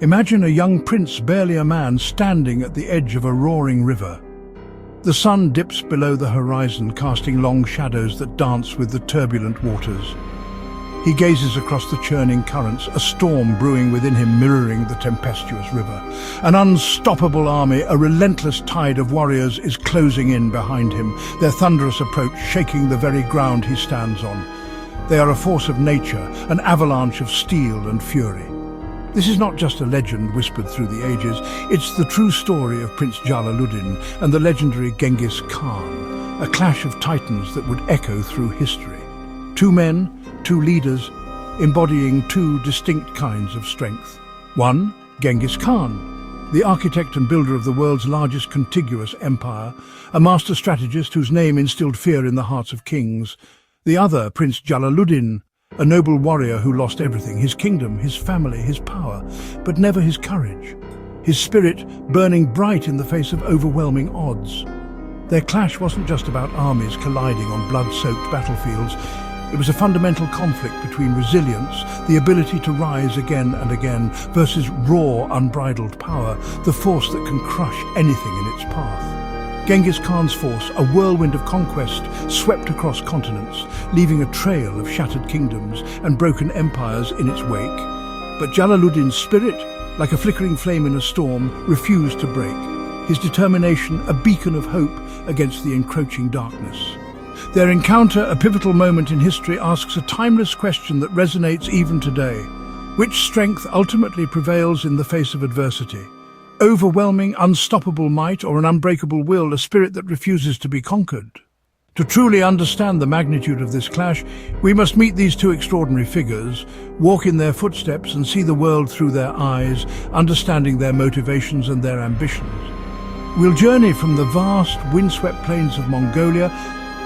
Imagine a young prince, barely a man, standing at the edge of a roaring river. The sun dips below the horizon, casting long shadows that dance with the turbulent waters. He gazes across the churning currents, a storm brewing within him, mirroring the tempestuous river. An unstoppable army, a relentless tide of warriors is closing in behind him, their thunderous approach shaking the very ground he stands on. They are a force of nature, an avalanche of steel and fury. This is not just a legend whispered through the ages, it's the true story of Prince Jalaluddin and the legendary Genghis Khan, a clash of titans that would echo through history. Two men, two leaders, embodying two distinct kinds of strength. One, Genghis Khan, the architect and builder of the world's largest contiguous empire, a master strategist whose name instilled fear in the hearts of kings. The other, Prince Jalaluddin, a noble warrior who lost everything, his kingdom, his family, his power, but never his courage, his spirit burning bright in the face of overwhelming odds. Their clash wasn't just about armies colliding on blood-soaked battlefields. It was a fundamental conflict between resilience, the ability to rise again and again, versus raw, unbridled power, the force that can crush anything in its path. Genghis Khan's force, a whirlwind of conquest, swept across continents, leaving a trail of shattered kingdoms and broken empires in its wake. But Jalaluddin's spirit, like a flickering flame in a storm, refused to break, his determination a beacon of hope against the encroaching darkness. Their encounter, a pivotal moment in history, asks a timeless question that resonates even today. Which strength ultimately prevails in the face of adversity? Overwhelming, unstoppable might, or an unbreakable will, a spirit that refuses to be conquered? To truly understand the magnitude of this clash, we must meet these two extraordinary figures, walk in their footsteps and see the world through their eyes, understanding their motivations and their ambitions. We'll journey from the vast, windswept plains of Mongolia,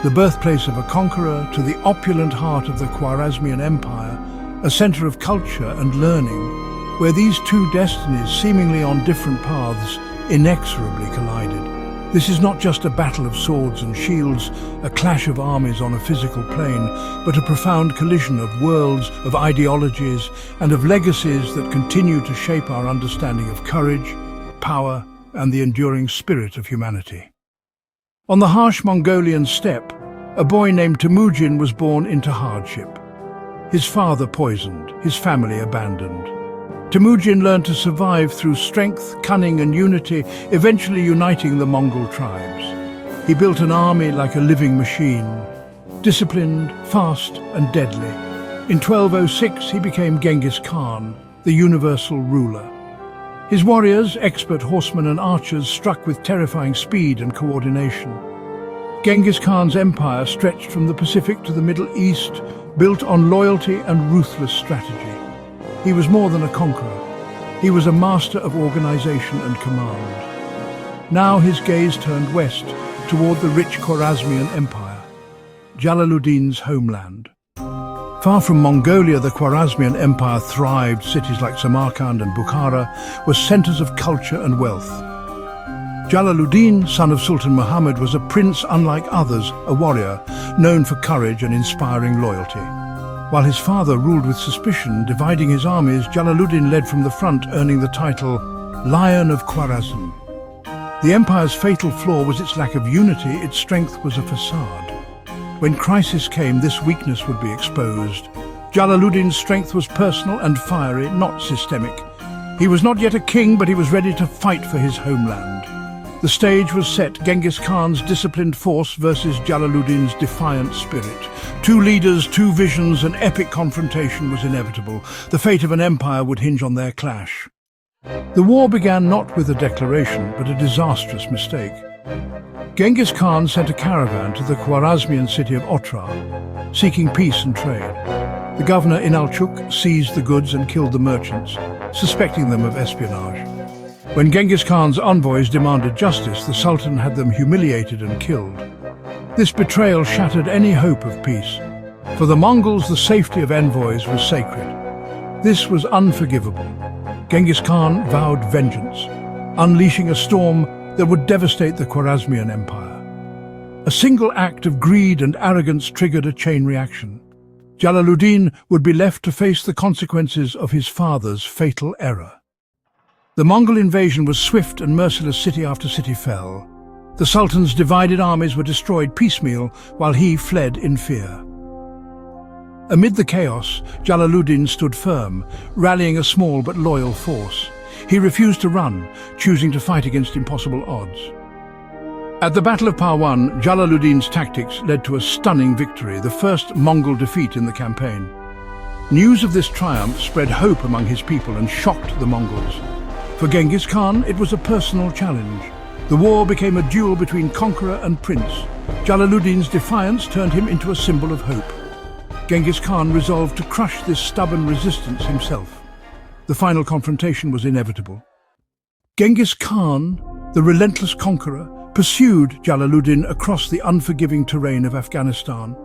the birthplace of a conqueror, to the opulent heart of the Khwarezmian Empire, a center of culture and learning, where these two destinies, seemingly on different paths, inexorably collided. This is not just a battle of swords and shields, a clash of armies on a physical plane, but a profound collision of worlds, of ideologies, and of legacies that continue to shape our understanding of courage, power, and the enduring spirit of humanity. On the harsh Mongolian steppe, a boy named Temujin was born into hardship. His father poisoned, his family abandoned. Temujin learned to survive through strength, cunning and unity, eventually uniting the Mongol tribes. He built an army like a living machine, disciplined, fast and deadly. In 1206 he became Genghis Khan, the universal ruler. His warriors, expert horsemen and archers, struck with terrifying speed and coordination. Genghis Khan's empire stretched from the Pacific to the Middle East, built on loyalty and ruthless strategy. He was more than a conqueror. He was a master of organization and command. Now his gaze turned west, toward the rich Khwarezmian Empire, Jalaluddin's homeland. Far from Mongolia, the Khwarezmian Empire thrived. Cities like Samarkand and Bukhara were centers of culture and wealth. Jalaluddin, son of Sultan Muhammad, was a prince unlike others, a warrior, known for courage and inspiring loyalty. While his father ruled with suspicion, dividing his armies, Jalaluddin led from the front, earning the title Lion of Khwarezm. The empire's fatal flaw was its lack of unity. Its strength was a facade. When crisis came, this weakness would be exposed. Jalaluddin's strength was personal and fiery, not systemic. He was not yet a king, but he was ready to fight for his homeland. The stage was set, Genghis Khan's disciplined force versus Jalaluddin's defiant spirit. Two leaders, two visions, an epic confrontation was inevitable. The fate of an empire would hinge on their clash. The war began not with a declaration, but a disastrous mistake. Genghis Khan sent a caravan to the Khwarezmian city of Otrar, seeking peace and trade. The governor Inalchuk seized the goods and killed the merchants, suspecting them of espionage. When Genghis Khan's envoys demanded justice, the Sultan had them humiliated and killed. This betrayal shattered any hope of peace. For the Mongols, the safety of envoys was sacred. This was unforgivable. Genghis Khan vowed vengeance, unleashing a storm that would devastate the Khwarezmian Empire. A single act of greed and arrogance triggered a chain reaction. Jalaluddin would be left to face the consequences of his father's fatal error. The Mongol invasion was swift and merciless. City after city fell. The Sultan's divided armies were destroyed piecemeal while he fled in fear. Amid the chaos, Jalaluddin stood firm, rallying a small but loyal force. He refused to run, choosing to fight against impossible odds. At the Battle of Parwan, Jalaluddin's tactics led to a stunning victory, the first Mongol defeat in the campaign. News of this triumph spread hope among his people and shocked the Mongols. For Genghis Khan, it was a personal challenge. The war became a duel between conqueror and prince. Jalaluddin's defiance turned him into a symbol of hope. Genghis Khan resolved to crush this stubborn resistance himself. The final confrontation was inevitable. Genghis Khan, the relentless conqueror, pursued Jalaluddin across the unforgiving terrain of Afghanistan.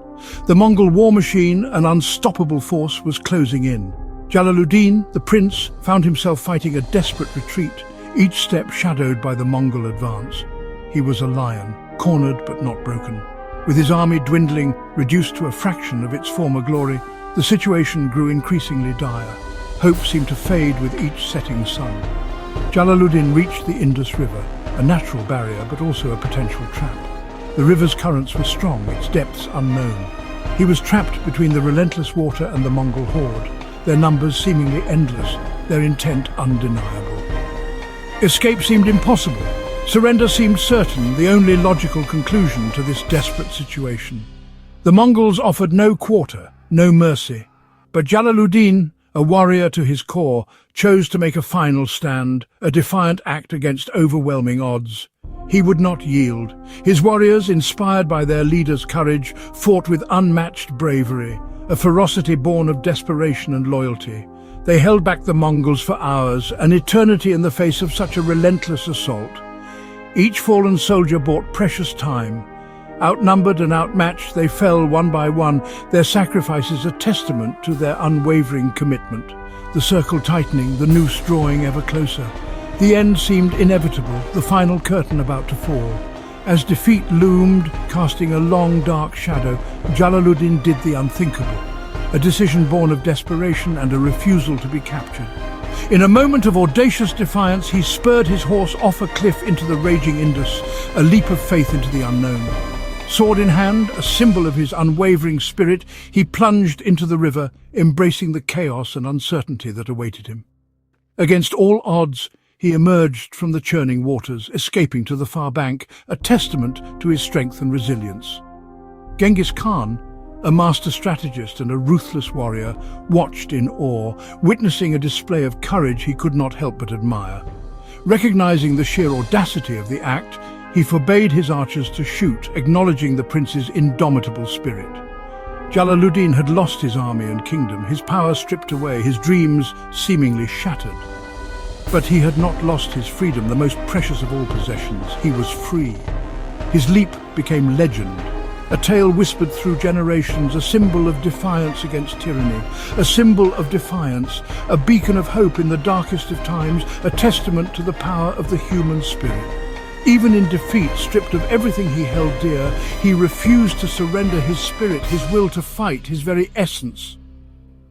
The Mongol war machine, an unstoppable force, was closing in. Jalaluddin, the prince, found himself fighting a desperate retreat, each step shadowed by the Mongol advance. He was a lion, cornered but not broken. With his army dwindling, reduced to a fraction of its former glory, the situation grew increasingly dire. Hope seemed to fade with each setting sun. Jalaluddin reached the Indus River, a natural barrier but also a potential trap. The river's currents were strong, its depths unknown. He was trapped between the relentless water and the Mongol horde, their numbers seemingly endless, their intent undeniable. Escape seemed impossible. Surrender seemed certain, the only logical conclusion to this desperate situation. The Mongols offered no quarter, no mercy. But Jalaluddin, a warrior to his core, chose to make a final stand, a defiant act against overwhelming odds. He would not yield. His warriors, inspired by their leader's courage, fought with unmatched bravery, a ferocity born of desperation and loyalty. They held back the Mongols for hours, an eternity in the face of such a relentless assault. Each fallen soldier bought precious time. Outnumbered and outmatched, they fell one by one, their sacrifices a testament to their unwavering commitment. The circle tightening, the noose drawing ever closer. The end seemed inevitable, the final curtain about to fall. As defeat loomed, casting a long dark shadow, Jalaluddin did the unthinkable. A decision born of desperation and a refusal to be captured. In a moment of audacious defiance, he spurred his horse off a cliff into the raging Indus, a leap of faith into the unknown. Sword in hand, a symbol of his unwavering spirit, he plunged into the river, embracing the chaos and uncertainty that awaited him. Against all odds, he emerged from the churning waters, escaping to the far bank, a testament to his strength and resilience. Genghis Khan, a master strategist and a ruthless warrior, watched in awe, witnessing a display of courage he could not help but admire. Recognizing the sheer audacity of the act, he forbade his archers to shoot, acknowledging the prince's indomitable spirit. Jalaluddin had lost his army and kingdom, his power stripped away, his dreams seemingly shattered. But he had not lost his freedom, the most precious of all possessions. He was free. His leap became legend, a tale whispered through generations, a symbol of defiance against tyranny, a symbol of defiance, a beacon of hope in the darkest of times, a testament to the power of the human spirit. Even in defeat, stripped of everything he held dear, he refused to surrender his spirit, his will to fight, his very essence.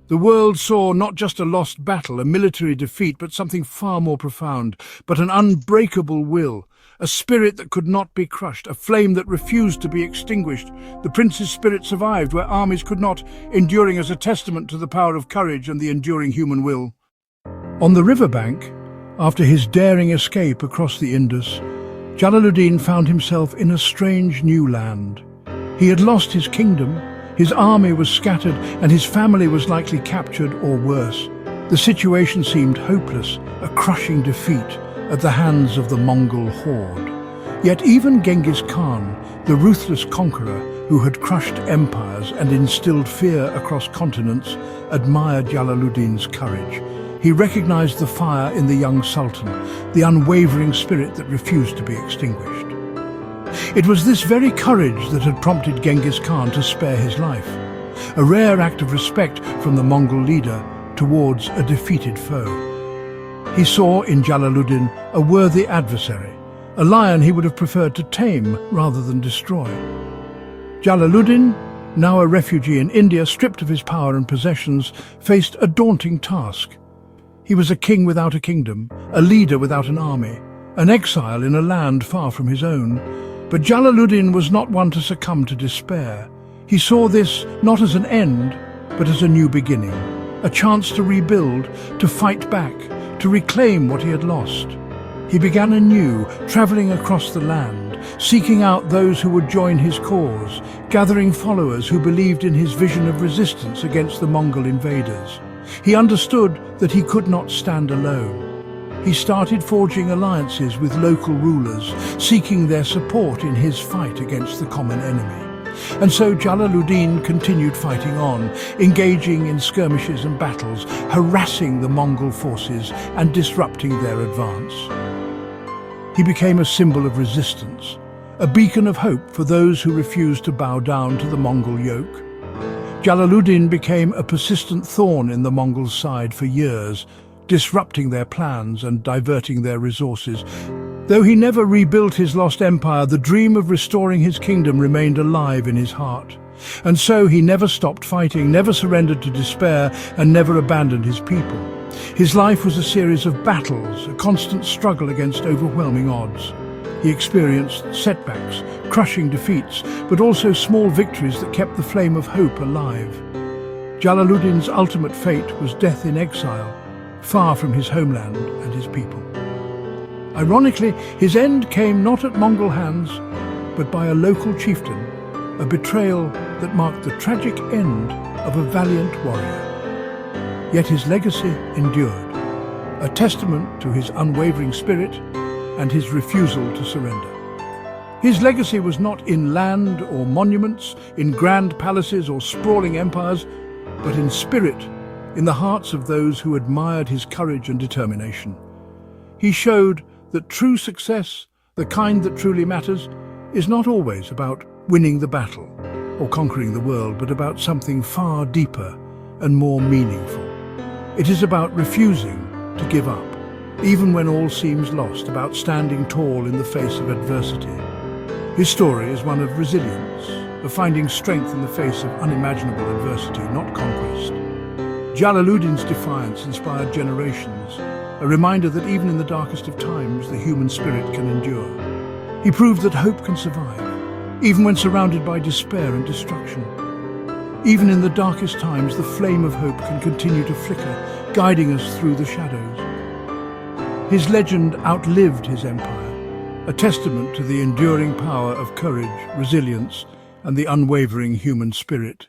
The world saw not just a lost battle, a military defeat, but something far more profound, but an unbreakable will, a spirit that could not be crushed, a flame that refused to be extinguished. The prince's spirit survived where armies could not, enduring as a testament to the power of courage and the enduring human will. On the riverbank, after his daring escape across the Indus, Jalaluddin found himself in a strange new land. He had lost his kingdom, his army was scattered, and his family was likely captured or worse. The situation seemed hopeless, a crushing defeat at the hands of the Mongol horde. Yet even Genghis Khan, the ruthless conqueror who had crushed empires and instilled fear across continents, admired Jalaluddin's courage. He recognized the fire in the young sultan, the unwavering spirit that refused to be extinguished. It was this very courage that had prompted Genghis Khan to spare his life, a rare act of respect from the Mongol leader towards a defeated foe. He saw in Jalaluddin a worthy adversary, a lion he would have preferred to tame rather than destroy. Jalaluddin, now a refugee in India, stripped of his power and possessions, faced a daunting task. He was a king without a kingdom, a leader without an army, an exile in a land far from his own. But Jalaluddin was not one to succumb to despair. He saw this not as an end, but as a new beginning, a chance to rebuild, to fight back, to reclaim what he had lost. He began anew, traveling across the land, seeking out those who would join his cause, gathering followers who believed in his vision of resistance against the Mongol invaders. He understood that he could not stand alone. He started forging alliances with local rulers, seeking their support in his fight against the common enemy. And so Jalaluddin continued fighting on, engaging in skirmishes and battles, harassing the Mongol forces and disrupting their advance. He became a symbol of resistance, a beacon of hope for those who refused to bow down to the Mongol yoke. Jalaluddin became a persistent thorn in the Mongols' side for years, disrupting their plans and diverting their resources. Though he never rebuilt his lost empire, the dream of restoring his kingdom remained alive in his heart. And so he never stopped fighting, never surrendered to despair, and never abandoned his people. His life was a series of battles, a constant struggle against overwhelming odds. He experienced setbacks, crushing defeats, but also small victories that kept the flame of hope alive. Jalaluddin's ultimate fate was death in exile, far from his homeland and his people. Ironically, his end came not at Mongol hands, but by a local chieftain, a betrayal that marked the tragic end of a valiant warrior. Yet his legacy endured, a testament to his unwavering spirit and his refusal to surrender. His legacy was not in land or monuments, in grand palaces or sprawling empires, but in spirit, in the hearts of those who admired his courage and determination. He showed that true success, the kind that truly matters, is not always about winning the battle or conquering the world, but about something far deeper and more meaningful. It is about refusing to give up, even when all seems lost, about standing tall in the face of adversity. His story is one of resilience, of finding strength in the face of unimaginable adversity, not conquest. Jalaluddin's defiance inspired generations, a reminder that even in the darkest of times, the human spirit can endure. He proved that hope can survive, even when surrounded by despair and destruction. Even in the darkest times, the flame of hope can continue to flicker, guiding us through the shadows. His legend outlived his empire, a testament to the enduring power of courage, resilience, and the unwavering human spirit.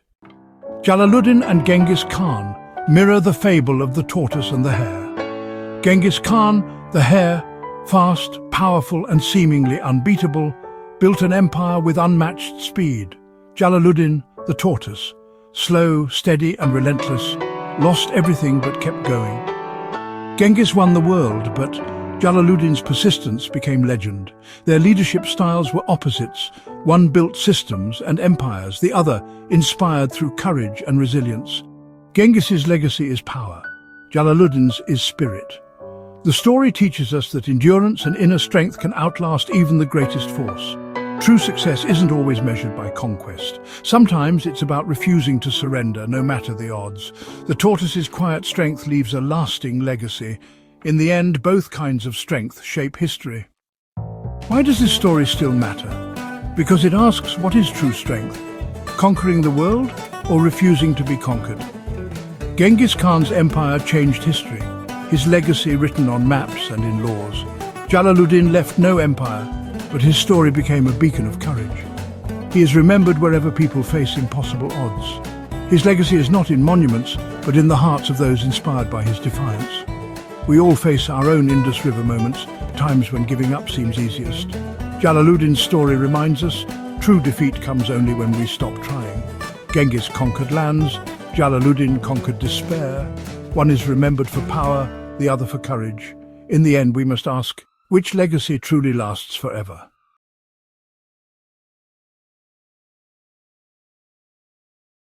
Jalaluddin and Genghis Khan mirror the fable of the tortoise and the hare. Genghis Khan, the hare, fast, powerful, and seemingly unbeatable, built an empire with unmatched speed. Jalaluddin, the tortoise, slow, steady, and relentless, lost everything but kept going. Genghis won the world, but Jalaluddin's persistence became legend. Their leadership styles were opposites. One built systems and empires, the other inspired through courage and resilience. Genghis's legacy is power. Jalaluddin's is spirit. The story teaches us that endurance and inner strength can outlast even the greatest force. True success isn't always measured by conquest. Sometimes it's about refusing to surrender, no matter the odds. The tortoise's quiet strength leaves a lasting legacy. In the end, both kinds of strength shape history. Why does this story still matter? Because it asks, what is true strength? Conquering the world or refusing to be conquered? Genghis Khan's empire changed history, his legacy written on maps and in laws. Jalaluddin left no empire, but his story became a beacon of courage. He is remembered wherever people face impossible odds. His legacy is not in monuments, but in the hearts of those inspired by his defiance. We all face our own Indus River moments, times when giving up seems easiest. Jalaluddin's story reminds us, true defeat comes only when we stop trying. Genghis conquered lands, Jalaluddin conquered despair. One is remembered for power, the other for courage. In the end, we must ask, which legacy truly lasts forever?